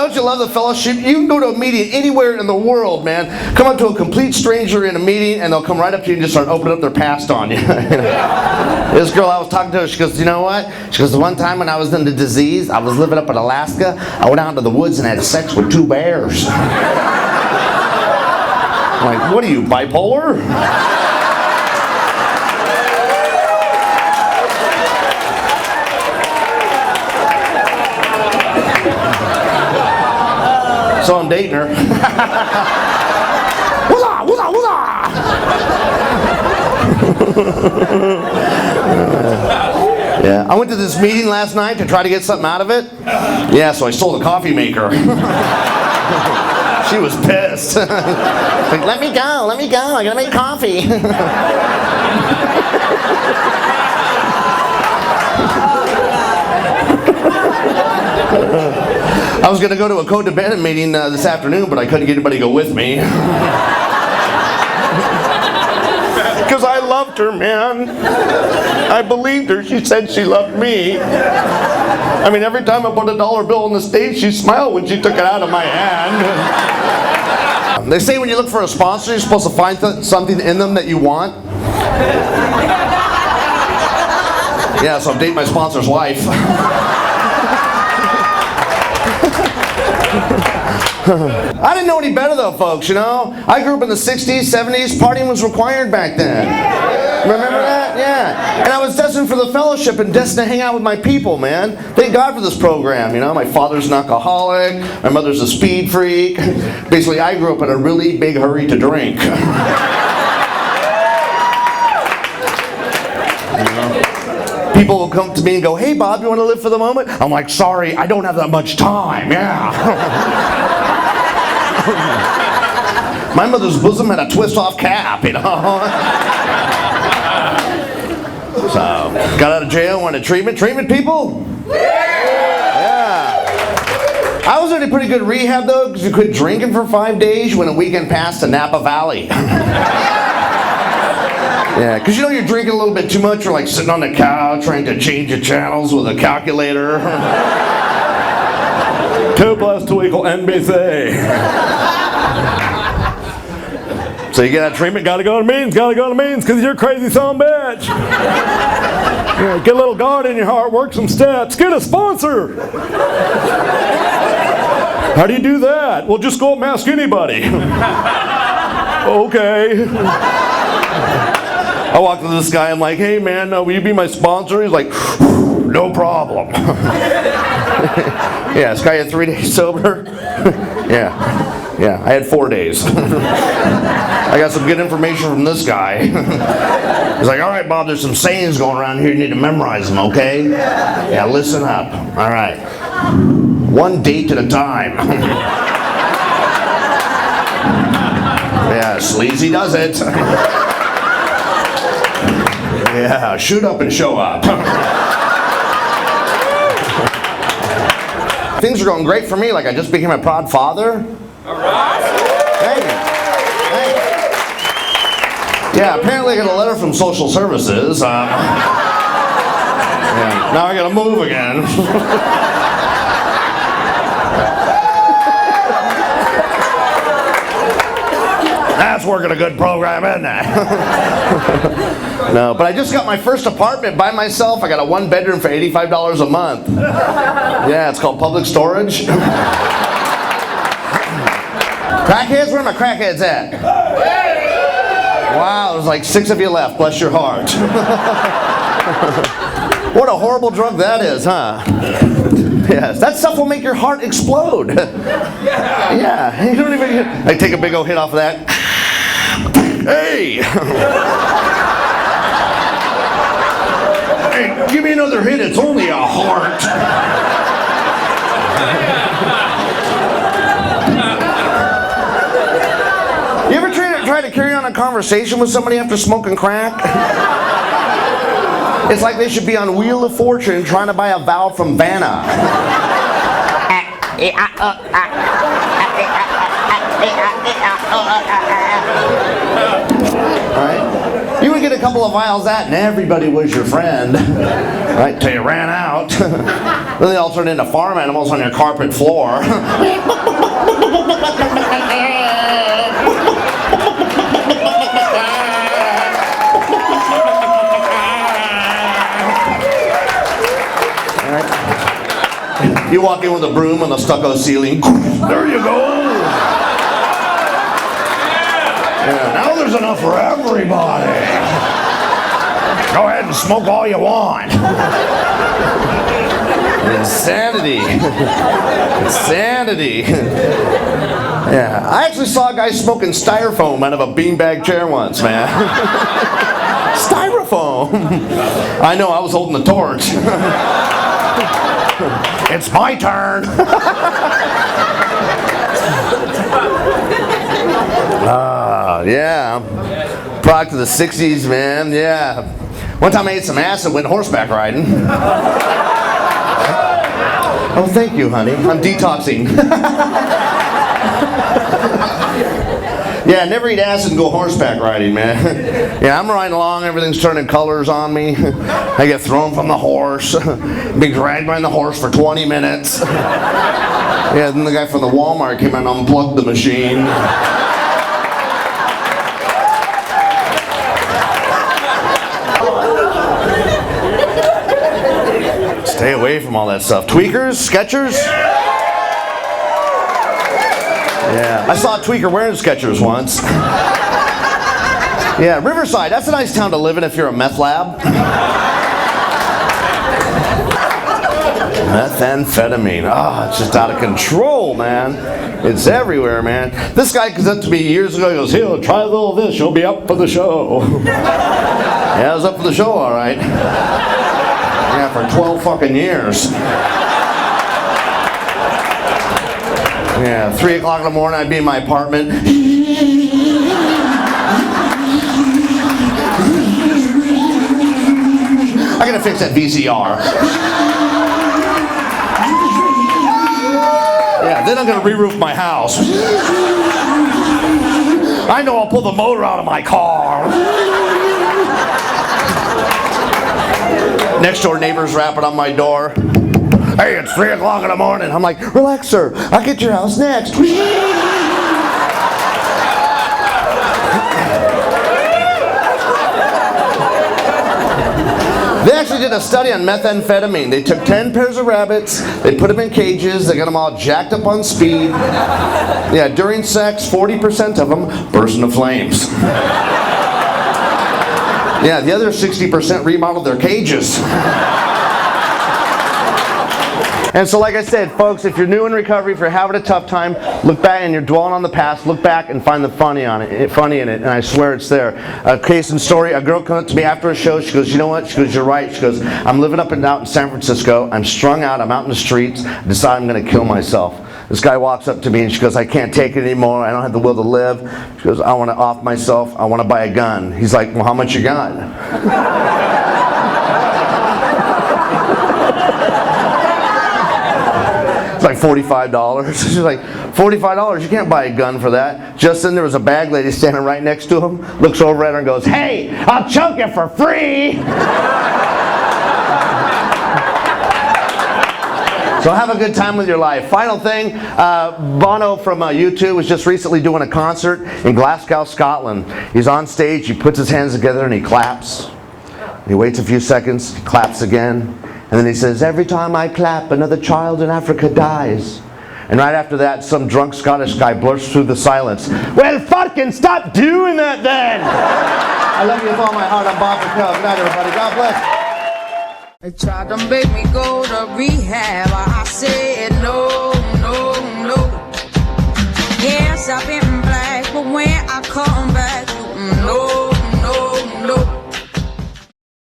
Don't you love the fellowship? You can go to a meeting anywhere in the world, man. Come up to a complete stranger in a meeting, and they'll come right up to you and just start opening up their past on you. This girl I was talking to, she goes, you know what? She goes, the one time when I was in the disease, I was living up in Alaska, I went out into the woods and had sex with 2 bears. I'm like, what are you, bipolar? So I'm dating her. Wooza, wooza, wooza. Yeah, I went to this meeting last night to try to get something out of it. Yeah, so I stole the coffee maker. She was pissed. Like, let me go, I gotta make coffee. I was going to go to a codependent meeting this afternoon, but I couldn't get anybody to go with me. Because I loved her, man. I believed her. She said she loved me. I mean, every time I put a dollar bill on the stage, she smiled when she took it out of my hand. They say when you look for a sponsor, you're supposed to find something in them that you want. Yeah, so I'm dating my sponsor's wife. I didn't know any better though, folks, you know. I grew up in the 60s, 70s. Partying was required back then. Remember that? Yeah. And I was destined for the fellowship and destined to hang out with my people, man. Thank God for this program, you know. My father's an alcoholic. My mother's a speed freak. Basically, I grew up in a really big hurry to drink. People will come to me and go, hey, Bob, you want to live for the moment? I'm like, sorry, I don't have that much time. Yeah. My mother's bosom had a twist-off cap, you know. So, got out of jail, went to treatment. Treatment, people? Yeah. I was in a pretty good rehab, though, because you quit drinking for 5 days. You went a weekend past to Napa Valley. Yeah, because you know you're drinking a little bit too much. You're like sitting on the couch trying to change the channels with a calculator. 2 + 2 = NBC. So you get that treatment, gotta go to meetings, because you're a crazy son of a bitch. Yeah, get a little God in your heart, work some steps, get a sponsor. How do you do that? Well, just go up and ask anybody. Okay. I walked up to this guy, I'm like, hey man, will you be my sponsor? He's like, no problem. Yeah, this guy had 3 days sober. Yeah, I had 4 days. I got some good information from this guy. He's like, all right, Bob, there's some sayings going around here, you need to memorize them, okay? Yeah, listen up. All right. 1 date at a time. Yeah, sleazy does it. Yeah, shoot up and show up. Things are going great for me, like I just became a proud father. All right. Thank you. Yeah, apparently I got a letter from social services. Yeah, now I gotta move again. That's working a good program, isn't it? No, but I just got my first apartment by myself. I got a 1-bedroom for $85 a month. Yeah, it's called public storage. Crackheads? Where are my crackheads at? Wow, there's like 6 of you left. Bless your heart. What a horrible drug that is, huh? Yes, that stuff will make your heart explode. Yeah, you don't even. I take a big old hit off of that. Hey! Hey, give me another hit. It's only a heart. You ever try to carry on a conversation with somebody after smoking crack? It's like they should be on Wheel of Fortune trying to buy a vowel from Vanna. Right? You would get a couple of vials of that and everybody was your friend. Right, till you ran out. Then they all turned into farm animals on your carpet floor. You walk in with a broom on the stucco ceiling. There you go. Yeah, now there's enough for everybody. Go ahead and smoke all you want. Insanity. Insanity. Yeah, I actually saw a guy smoking styrofoam out of a beanbag chair once, man. Styrofoam. I know, I was holding the torch. It's my turn. Yeah. Product of the 60s, man. Yeah. One time I ate some acid, went horseback riding. Oh, thank you, honey. I'm detoxing. Yeah, never eat acid and go horseback riding, man. Yeah, I'm riding along, everything's turning colors on me. I get thrown from the horse, being dragged behind the horse for 20 minutes. Yeah, then the guy from the Walmart came and unplugged the machine. Stay away from all that stuff. Tweakers, Skechers. Yeah, I saw a tweaker wearing Skechers once. Yeah, Riverside, that's a nice town to live in if you're a meth lab. Methamphetamine, it's just out of control, man. It's everywhere, man. This guy comes up to me years ago, he goes, "Here, try a little of this, you'll be up for the show." Yeah, I was up for the show, all right. Yeah, for 12 fucking years. Yeah, 3 o'clock in the morning, I'd be in my apartment. I gotta fix that VCR. Yeah, then I'm gonna re-roof my house. I know I'll pull the motor out of my car. Next door neighbors rapping on my door. "Hey, it's 3 o'clock in the morning." I'm like, "Relax, sir. I'll get your house next." They actually did a study on methamphetamine. They took 10 pairs of rabbits, they put them in cages, they got them all jacked up on speed. Yeah, during sex, 40% of them burst into flames. Yeah, the other 60% remodeled their cages. And so like I said, folks, if you're new in recovery, if you're having a tough time, look back and you're dwelling on the past, look back and find the funny in it, and I swear it's there. Case in story, a girl comes up to me after a show, she goes, "You know what?" She goes, "You're right." She goes, "I'm living up and out in San Francisco, I'm strung out, I'm out in the streets, I decide I'm going to kill myself." This guy walks up to me and she goes, "I can't take it anymore, I don't have the will to live." She goes, "I want to off myself, I want to buy a gun." He's like, "Well, how much you got?" It's like $45. She's like, $45? You can't buy a gun for that. Just then there was a bag lady standing right next to him, looks over at her and goes, "Hey, I'll choke you for free." So have a good time with your life. Final thing, Bono from U2 was just recently doing a concert in Glasgow, Scotland. He's on stage, he puts his hands together and he claps. He waits a few seconds, he claps again. And then he says, "Every time I clap, another child in Africa dies." And right after that, some drunk Scottish guy blurts through the silence, "Well, fucking stop doing that then!" I love you with all my heart. I'm Bob Perkell. Good night, everybody. God bless. They tried to make me go to rehab. I said no, no, no. Yes, I've been black, but when I come